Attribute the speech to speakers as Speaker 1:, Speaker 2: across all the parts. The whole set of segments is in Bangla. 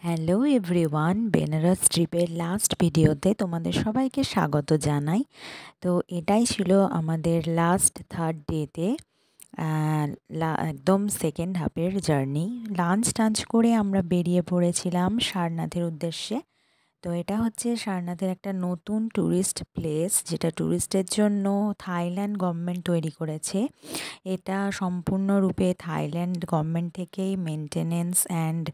Speaker 1: হ্যালো এভরিওয়ান, বেনারস ট্রিপের লাস্ট ভিডিওতে তোমাদের সবাইকে স্বাগত জানাই। তো এটাই ছিল আমাদের লাস্ট থার্ড ডেতে একদম সেকেন্ড হাফের জার্নি। লাঞ্চ টাঞ্চ করে আমরা বেরিয়ে পড়েছিলাম সারনাথের উদ্দেশ্যে। তো এটা হচ্ছে সারনাথের একটা নতুন ট্যুরিস্ট প্লেস, যেটা ট্যুরিস্টের জন্য থাইল্যান্ড গভর্নমেন্ট তৈরি করেছে। এটা সম্পূর্ণরূপে থাইল্যান্ড গভর্নমেন্ট থেকেই মেনটেনেন্স অ্যান্ড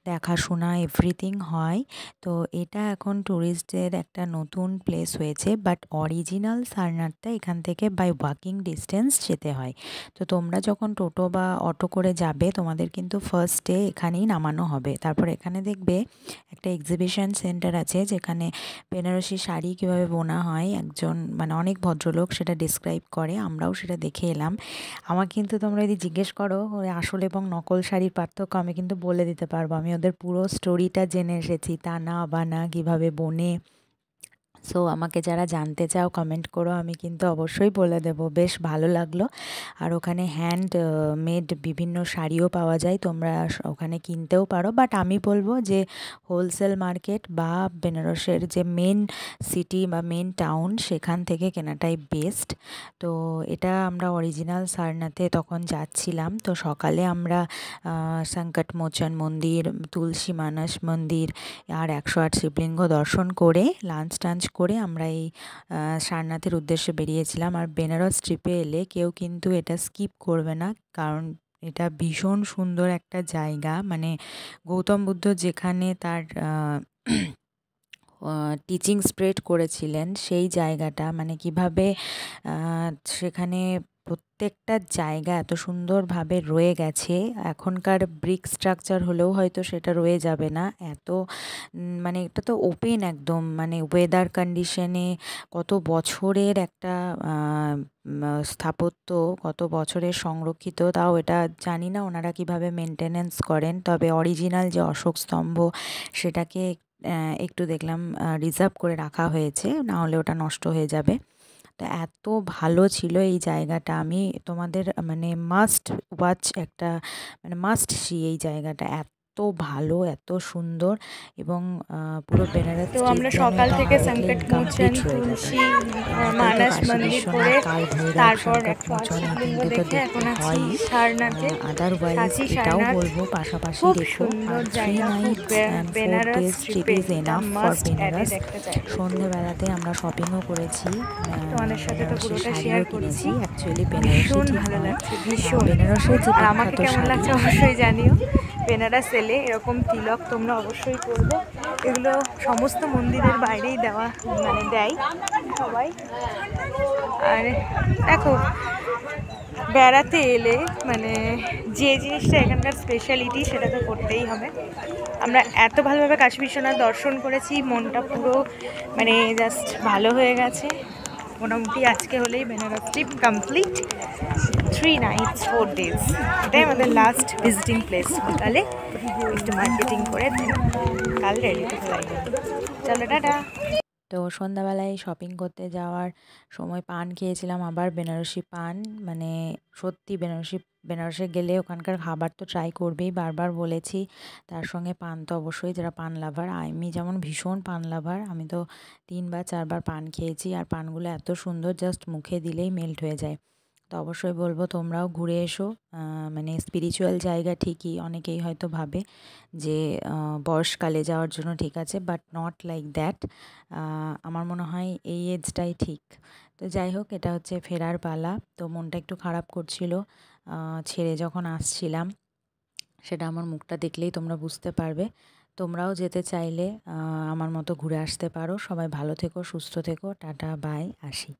Speaker 1: দেখাশোনা এভরিথিং হয়। তো এটা এখন ট্যুরিস্টদের একটা নতুন প্লেস হয়েছে, বাট অরিজিনাল সারনাথটা এখান থেকে বাই ওয়াকিং ডিস্টেন্স যেতে হয়। তো তোমরা যখন টোটো বা অটো করে যাবে, তোমাদের কিন্তু ফার্স্টে এখানেই নামানো হবে। তারপর এখানে দেখবে একটা এক্সিবিশন সেন্টার আছে, যেখানে বেনারসি শাড়ি কীভাবে বোনা হয় একজন অনেক ভদ্রলোক সেটা ডিসক্রাইব করে। আমরাও সেটা দেখে এলাম। আমার কিন্তু তোমরা যদি জিজ্ঞেস করো ওই আসল এবং নকল শাড়ির পার্থক্য, আমি কিন্তু বলে দিতে পারবো। আমি ওদের পুরো স্টোরিটা জেনে এসেছি, টানা বানা কীভাবে বোনে। সো আমাকে যারা জানতে চাও কমেন্ট করো, আমি কিন্তু অবশ্যই বলে দেবো। বেশ ভালো লাগলো। আর ওখানে হ্যান্ড মেড বিভিন্ন শাড়িও পাওয়া যায়, তোমরা ওখানে কিনতেও পারো। বাট আমি বলবো যে হোলসেল মার্কেট বা বেনারসের যে মেন সিটি বা মেন টাউন, সেখান থেকে কেনাটাই বেস্ট। তো এটা আমরা অরিজিনাল সারনাথে তখন যাচ্ছিলাম। তো সকালে আমরা সংকট মোচন মন্দির, তুলসী মানস মন্দির আর 108 শিবলিঙ্গ দর্শন করে লাঞ্চ টাঞ্চ করে আমরা এই সারনাথের উদ্দেশ্যে বেরিয়েছিলাম। আর বেনারস ট্রিপে এলে কেউ কিন্তু এটা স্কিপ করবে না, কারণ এটা ভীষণ সুন্দর একটা জায়গা। গৌতম বুদ্ধ যেখানে তার টিচিং স্প্রেড করেছিলেন, সেই জায়গাটা কিভাবে সেখানে প্রত্যেকটা জায়গা এত সুন্দরভাবে রয়ে গেছে। এখনকার ব্রিক স্ট্রাকচার হলেও হয়তো সেটা রয়ে যাবে না এত। এটা তো ওপেন একদম, ওয়েদার কন্ডিশনে কত বছরের একটা স্থাপত্য, কত বছরের সংরক্ষিত, তাও এটা জানি না ওনারা কিভাবে মেনটেনেন্স করেন। তবে অরিজিনাল যে অশোক স্তম্ভ, সেটাকে একটু দেখলাম রিজার্ভ করে রাখা হয়েছে, না হলে ওটা নষ্ট হয়ে যাবে। তো এত ভালো ছিল এই জায়গাটা। আমি তোমাদের মাস্ট ওয়াচ একটা মাস্ট সি এই জায়গাটা। এত ভালো, এত সুন্দর, এবং পুরো বেনারস
Speaker 2: তো
Speaker 1: ট্রিপ
Speaker 2: আমরা
Speaker 1: যেন
Speaker 2: সকাল
Speaker 1: এটা
Speaker 2: থেকে
Speaker 1: না দেখলে
Speaker 2: সংকট মোচন,
Speaker 1: ইনকমপ্লিট রয়ে যাবে।
Speaker 2: তুলসী
Speaker 1: এমনিতেই তো
Speaker 2: মানস
Speaker 1: কাশী
Speaker 2: মন্দির
Speaker 1: বিশ্বনাথ,
Speaker 2: করে
Speaker 1: কাল ভৈরব,
Speaker 2: তারপর
Speaker 1: সংকট
Speaker 2: 108
Speaker 1: মোচন, এই
Speaker 2: শিবলিঙ্গ
Speaker 1: তিনটে তো
Speaker 2: দেখে
Speaker 1: দেখতে
Speaker 2: এখন আছি
Speaker 1: হয়ই।
Speaker 2: সারনাথে।
Speaker 1: আদারওয়াইজ
Speaker 2: কাশী
Speaker 1: এটাও
Speaker 2: সারনাথ
Speaker 1: বলবো পাশাপাশি
Speaker 2: খুব
Speaker 1: রেখো।
Speaker 2: সুন্দর
Speaker 1: আর 3
Speaker 2: জায়গা, খুব
Speaker 1: nights and 4
Speaker 2: Banaras
Speaker 1: days trip
Speaker 2: ট্রিপে
Speaker 1: ইজ
Speaker 2: এটা
Speaker 1: enough for
Speaker 2: must
Speaker 1: Banaras.
Speaker 2: Added একটা জায়গা।
Speaker 1: সন্ধেবেলাতে আমরা শপিংও করেছি,
Speaker 2: তোমাদের সাথে তো
Speaker 1: বেনারসি
Speaker 2: পুরোটা শেয়ার
Speaker 1: শাড়িও
Speaker 2: করেছি।
Speaker 1: কিনেছি। অ্যাকচুয়ালি বেনারসি
Speaker 2: ভীষণ
Speaker 1: ঠিক
Speaker 2: ভালো
Speaker 1: নয়,
Speaker 2: লাগছে, ভীষণ।
Speaker 1: বেনারসের যে
Speaker 2: আর আমাকে
Speaker 1: বিখ্যাত
Speaker 2: কেমন
Speaker 1: শাড়ি।
Speaker 2: লাগছে অবশ্যই জানিও। বেনারস এলে এরকম তিলক তোমরা অবশ্যই করবে। এগুলো সমস্ত মন্দিরের বাইরেই দেওয়া দেয় সবাই। আর দেখো, বেড়াতে এলে যে জিনিসটা এখানকার স্পেশালিটি, সেটা তো করতেই হবে। আমরা এত ভালোভাবে কাশী বিশ্বনাথ দর্শন করেছি, মনটা পুরো জাস্ট ভালো হয়ে গেছে। মোটামুটি আজকে হলেই Benaras trip complete. 3 nights 4 days, এটাই আমাদের লাস্ট ভিজিটিং প্লেস। বিকালে একটু মার্কেটিং করে কাল রেডি টু ফ্লাই। চলো টাটা।
Speaker 1: তো সন্ধ্যাবেলায় শপিং করতে যাওয়ার সময় পান খেয়েছিলাম, আবার বেনারসি পান। সত্যি বেনারসে গেলে ওখানকার খাবার তো ট্রাই করবেই, বারবার বলেছি। তার সঙ্গে পান তো অবশ্যই, যারা পান লাভার, আমি যেমন ভীষণ পান লাভার, আমি তো 3 বা 4 বার পান খেয়েছি। আর পানগুলো এত সুন্দর, জাস্ট মুখে দিলেই মেল্ট হয়ে যায়। তো অবশ্যই বলবো তোমরাও ঘুরে এসো। স্পিরিচুয়াল জায়গা ঠিকই, অনেকেই হয়তো ভাবে যে বয়সকালে যাওয়ার জন্য ঠিক আছে, বাট নট লাইক দ্যাট। আমার মনে হয় এই এজটাই ঠিক। তো যাই হোক, এটা হচ্ছে ফেরার পালা। তো মনটা একটু খারাপ করছিল ছেড়ে যখন আসছিলাম, সেটা আমার মুখটা দেখলেই তোমরা বুঝতে পারবে। তোমরাও যেতে চাইলে আমার মতো ঘুরে আসতে পারো। সবাই ভালো থেকো, সুস্থ থেকো, টাটা বাই, আসি।